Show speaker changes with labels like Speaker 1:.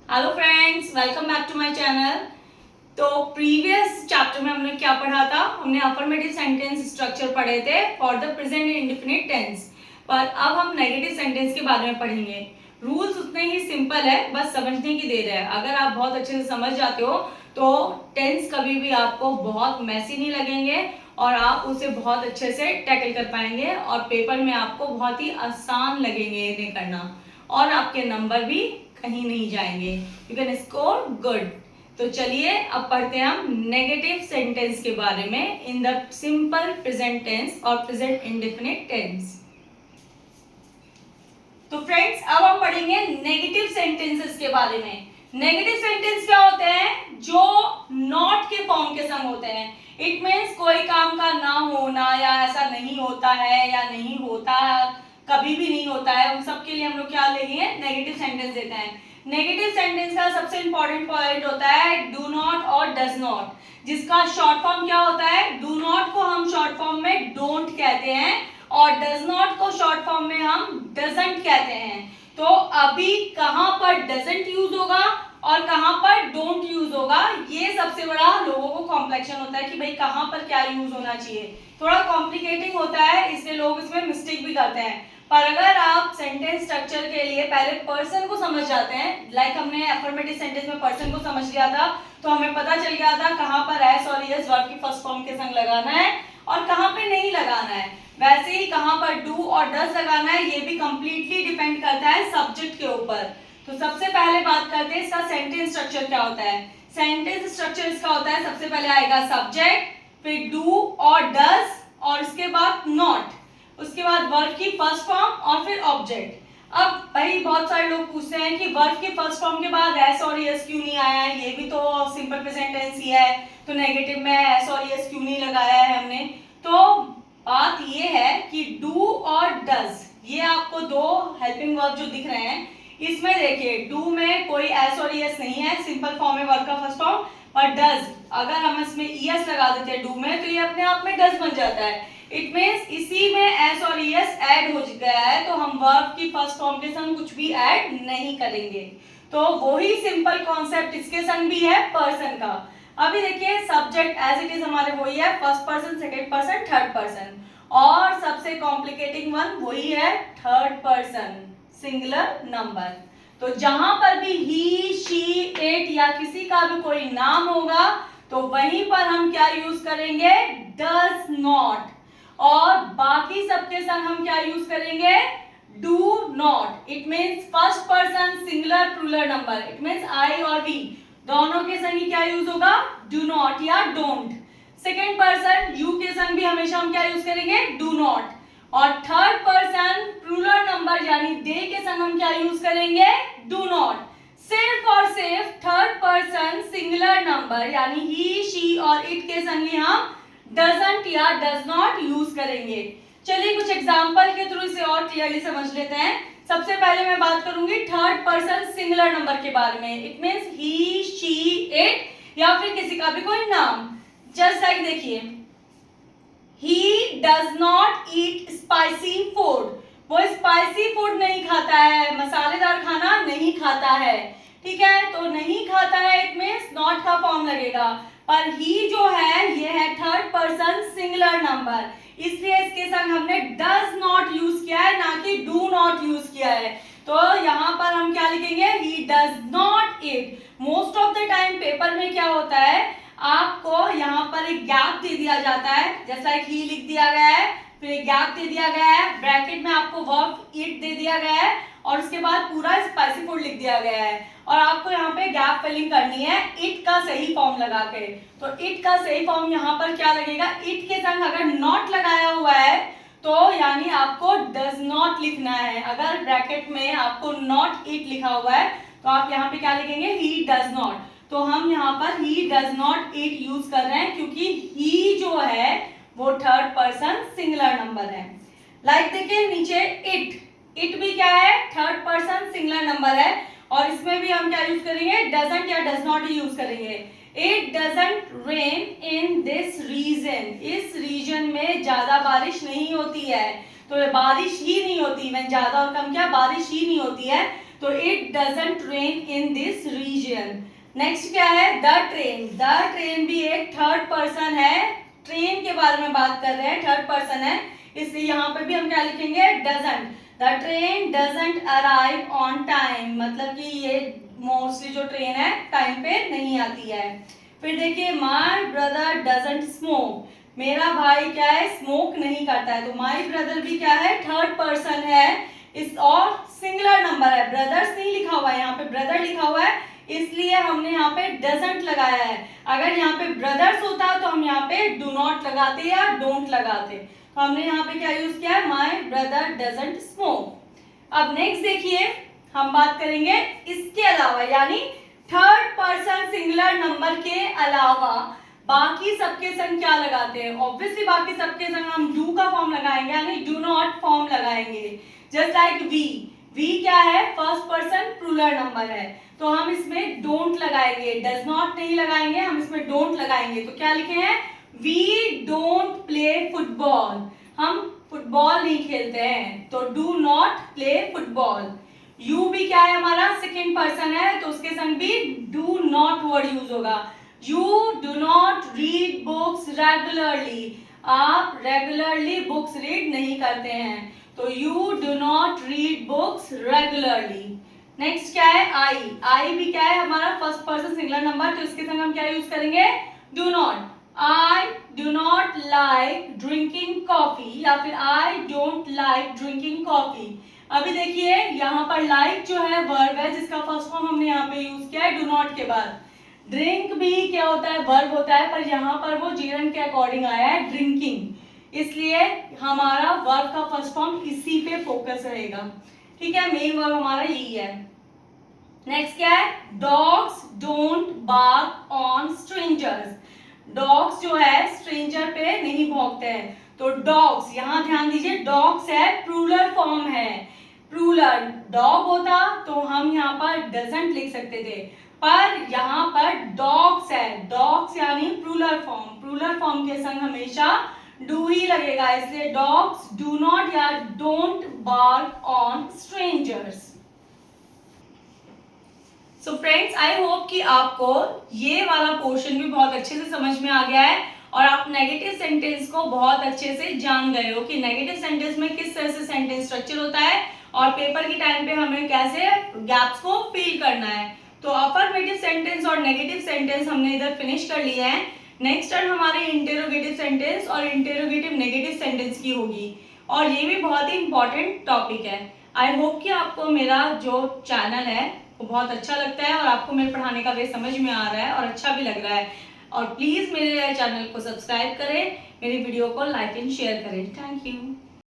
Speaker 1: Hello friends, welcome back to my channel. तो previous chapter में हमने क्या पढ़ा था? हमने अफर्मेटिव सेंटेंस स्ट्रक्चर पढ़े थे for the present indefinite tense. पर अब हम नेगेटिव सेंटेंस के बारे में पढ़ेंगे। रूल्स उतने ही सिंपल है, बस समझने की देर है। अगर आप बहुत अच्छे से समझ जाते हो तो टेंस कभी भी आपको बहुत मैसी नहीं लगेंगे और आप उसे बहुत अच्छे से टैकल कर पाएंगे और पेपर में आपको बहुत ही आसान लगेंगे इन्हें करना, और आपके नंबर भी कहीं नहीं जाएंगे। You can score good. तो चलिए अब पढ़ते हैं हम नेगेटिव सेंटेंस के बारे में in the simple present tense और प्रेजेंट इंडेफिनिट टेंस। तो फ्रेंड्स, अब हम पढ़ेंगे नेगेटिव सेंटेंसेस के बारे में। नेगेटिव सेंटेंस क्या होते हैं? जो नॉट के फॉर्म के संग होते हैं। इट मीन्स कोई काम का ना होना, या ऐसा नहीं होता है, या नहीं होता, कभी भी नहीं होता है, उन सब के लिए हम लोग क्या लेंगे? नेगेटिव सेंटेंस देते हैं। नेगेटिव सेंटेंस का सबसे इंपॉर्टेंट पॉइंट होता है डू नॉट और डज नॉट, जिसका शॉर्ट फॉर्म क्या होता है? डू नॉट को हम शॉर्ट फॉर्म में डोंट कहते हैं और डज नॉट को शॉर्ट फॉर्म में हम डजंट कहते हैं। तो अभी कहां पर डजंट यूज होगा और कहां पर डोंट यूज होगा, ये सबसे बड़ा लोगों को कॉम्प्लेक्शन होता है कि भाई कहां पर क्या यूज होना चाहिए। थोड़ा कॉम्प्लिकेटिंग होता है, इसलिए लोग इसमें मिस्टेक भी करते हैं। पर अगर आप सेंटेंस स्ट्रक्चर के लिए पहले पर्सन को समझ जाते हैं, लाइक हमने अफर्मेटिव सेंटेंस में पर्सन को समझ लिया था, तो हमें पता चल गया था कहां पर एस और यस वर्ब की फर्स्ट फॉर्म के संग लगाना है और कहां पे नहीं लगाना है। वैसे ही कहां पर डू और डज लगाना है, ये भी कंप्लीटली डिपेंड करता है सब्जेक्ट के ऊपर। तो सबसे पहले बात करते हैं इसका सेंटेंस स्ट्रक्चर क्या होता है। सेंटेंस स्ट्रक्चर इसका होता है, सबसे पहले आएगा सब्जेक्ट, फिर डू और डज, और उसके बाद नॉट, उसके बाद वर्ब की फर्स्ट फॉर्म और फिर ऑब्जेक्ट। अब भाई बहुत सारे लोग पूछते हैं कि वर्ब की फर्स्ट फॉर्म के बाद एस और यस क्यों नहीं आया है, ये भी तो सिंपल प्रेजेंट टेंस ही है, तो नेगेटिव में एस और यस क्यों नहीं लगाया है हमने। तो बात ये है कि डू और डज, ये आपको दो हेल्पिंग वर्ब जो दिख रहे हैं, इसमें देखिए डू में कोई एस और यस नहीं है, सिंपल फॉर्म है वर्ब का फर्स्ट फॉर्म। और डज, अगर हम इसमें ईएस लगा देते हैं डू में, तो ये अपने आप में डज बन जाता है। इट मीन्स इसी में एस और ईएस ऐड हो गया है, तो हम वर्ब की फर्स्ट फॉर्म के संग कुछ भी ऐड नहीं करेंगे। तो वही सिंपल कॉन्सेप्ट इसके संग भी है पर्सन का। अभी देखिए सब्जेक्ट एज इट इज हमारे वही है, first person, second person, third person, और सबसे कॉम्प्लिकेटिंग वन वही है थर्ड पर्सन सिंगुलर नंबर। तो जहां पर भी ही, शी, इट या किसी का भी कोई नाम होगा, तो वहीं पर हम क्या यूज करेंगे? Does not. और बाकी सबके संग हम क्या यूज करेंगे? Do not. It means first person singular plural number, it means I और वी, दोनों के संग ही क्या यूज होगा? डू नॉट या डोंट। सेकेंड पर्सन यू के संग भी हमेशा हम क्या यूज करेंगे? Do not. और थर्ड पर्सन प्लूरल नंबर यानी दे के संग हम क्या यूज करेंगे? Do not. सिर्फ और सिर्फ थर्ड पर्सन सिंगुलर नंबर यानी ही, शी और इट के संग ही हम डजंट या डज नॉट यूज करेंगे। चलिए कुछ एग्जांपल के थ्रू इसे और क्लियरली समझ लेते हैं। सबसे पहले मैं बात करूंगी थर्ड पर्सन सिंगुलर नंबर के बारे में। It means he, she, it या फिर किसी का भी कोई नाम। जस्ट लाइक देखिए, he does not eat spicy food, वो स्पाइसी फूड नहीं खाता है, मसालेदार खाना नहीं खाता है। ठीक है, तो नहीं खाता है इट मींस नॉट का फॉर्म लगेगा। पर ही जो है ये है थर्ड पर्सन सिंगुलर नंबर, इसलिए इसके संग हमने डज नॉट यूज किया है, ना कि डू नॉट यूज किया है। तो यहाँ पर हम क्या लिखेंगे? He does not eat. Most of the time paper में क्या होता है, आपको यहाँ पर एक गैप दे दिया जाता है, जैसा ही लिख दिया गया है, फिर एक गैप दे दिया गया है, ब्रैकेट में आपको वर्ब ईट दे दिया गया है, और उसके बाद पूरा स्पाइसी फूड लिख दिया गया है, और आपको यहाँ पे गैप फिलिंग करनी है इट का सही फॉर्म लगा के। तो इट का सही फॉर्म यहाँ पर क्या लगेगा? इट के संग अगर नॉट लगाया हुआ है तो यानी आपको डज नॉट लिखना है। अगर ब्रैकेट में आपको नॉट इट लिखा हुआ है तो आप यहाँ पे क्या लिखेंगे? He does not. तो हम यहाँ पर he does not it use कर रहे हैं क्योंकि ही जो है वो थर्ड पर्सन सिंगुलर नंबर है। लाइक देखिए नीचे इट, इट भी क्या है? थर्ड पर्सन सिंगुलर नंबर है, और इसमें भी हम क्या यूज करेंगे? डजंट या डज नॉट ही यूज करेंगे। It doesn't rain in this region, इस रीजन में ज्यादा बारिश नहीं होती है, तो बारिश ही नहीं होती, मैं ज्यादा और कम क्या, बारिश ही नहीं होती है। तो it doesn't rain in this region. Next क्या है, द ट्रेन। द ट्रेन भी एक थर्ड पर्सन है, ट्रेन के बारे में बात कर रहे हैं, थर्ड पर्सन है, इसलिए यहाँ पे भी हम क्या लिखेंगे, doesn't. The train doesn't arrive on time, मतलब कि ये मोस्टली जो ट्रेन है टाइम पे नहीं आती है। फिर देखिए, माय ब्रदर डजंट स्मोक, मेरा भाई क्या है, स्मोक नहीं करता है। तो माय ब्रदर भी क्या है, थर्ड पर्सन है, इस और सिंगुलर नंबर है, ब्रदर्स नहीं लिखा हुआ है, यहाँ पे ब्रदर लिखा हुआ है, इसलिए हमने यहाँ पे डजंट लगाया है। अगर यहाँ पे ब्रदर्स होता तो हम यहाँ पे डू नॉट लगाते या डोंट लगाते। तो हमने यहाँ पे क्या यूज किया है, माय ब्रदर डजंट स्मोक। अब नेक्स्ट देखिए, हम बात करेंगे इसके अलावा, यानी थर्ड पर्सन सिंगुलर नंबर के अलावा बाकी सबके संग क्या लगाते हैं। ऑब्वियसली बाकी सबके संग हम डू का फॉर्म लगाएंगे, यानी डू नॉट फॉर्म लगाएंगे। जस्ट लाइक वी, वी क्या है, फर्स्ट पर्सन प्लूरल नंबर है, तो हम इसमें डोंट लगाएंगे, डज नॉट नहीं लगाएंगे, हम इसमें डोंट लगाएंगे। तो क्या लिखे हैं, वी डोंट प्ले फुटबॉल, हम फुटबॉल नहीं खेलते हैं, तो do not play football. You भी क्या है, हमारा सेकेंड पर्सन है, तो उसके संग भी डू नॉट वर्ड यूज होगा। You do not read books regularly, आप रेगुलरली बुक्स रीड नहीं करते हैं, तो you do not read books regularly. Next क्या है, आई। आई भी क्या है, हमारा फर्स्ट पर्सन सिंगुलर नंबर, तो इसके संग हम क्या यूज करेंगे, do not. I do not like drinking coffee, या फिर I don't like drinking coffee. अभी देखिए, यहाँ पर लाइक जो है वर्ब है, जिसका फर्स्ट फॉर्म हमने यहाँ पे यूज किया है डू नॉट के बाद। ड्रिंक भी क्या होता है, वर्ब होता है, पर यहाँ पर वो जीवन के अकॉर्डिंग आया है ड्रिंकिंग, इसलिए हमारा वर्ब का फर्स्ट फॉर्म इसी पे फोकस रहेगा। ठीक है, मेन वर्ब हमारा यही है। नेक्स्ट क्या है, dogs don't bark on strangers, dogs जो है स्ट्रेंजर पे नहीं भौंकते हैं, तो डॉग्स, यहां ध्यान दीजिए, डॉग्स है प्लूरल फॉर्म है, प्लूरल डॉग होता तो हम यहाँ पर डजंट लिख सकते थे, पर यहाँ पर डॉग्स है, डॉग्स यानी प्लूरल फॉर्म, प्लूरल फॉर्म के संग हमेशा डू ही लगेगा, इसलिए डॉग्स डू नॉट या don't bark on strangers. So friends, I hope कि आपको ये वाला पोर्शन भी बहुत अच्छे से समझ में आ गया है और आप नेगेटिव सेंटेंस को बहुत अच्छे से जान गए हो कि नेगेटिव सेंटेंस में किस तरह से सेंटेंस स्ट्रक्चर होता है और पेपर के टाइम पे हमें कैसे गैप्स को फिल करना है। तो अफर्मेटिव सेंटेंस और नेगेटिव सेंटेंस हमने इधर फिनिश कर लिया है। नेक्स्ट टर्न हमारे इंटेरोगेटिव सेंटेंस और इंटेरोगेटिव नेगेटिव सेंटेंस की होगी और ये भी बहुत ही इंपॉर्टेंट टॉपिक है। आई होप कि आपको मेरा जो चैनल है वो बहुत अच्छा लगता है और आपको मेरे पढ़ाने का वे समझ में आ रहा है और अच्छा भी लग रहा है। और प्लीज़ मेरे चैनल को सब्सक्राइब करें, मेरी वीडियो को लाइक एंड शेयर करें। Thank you.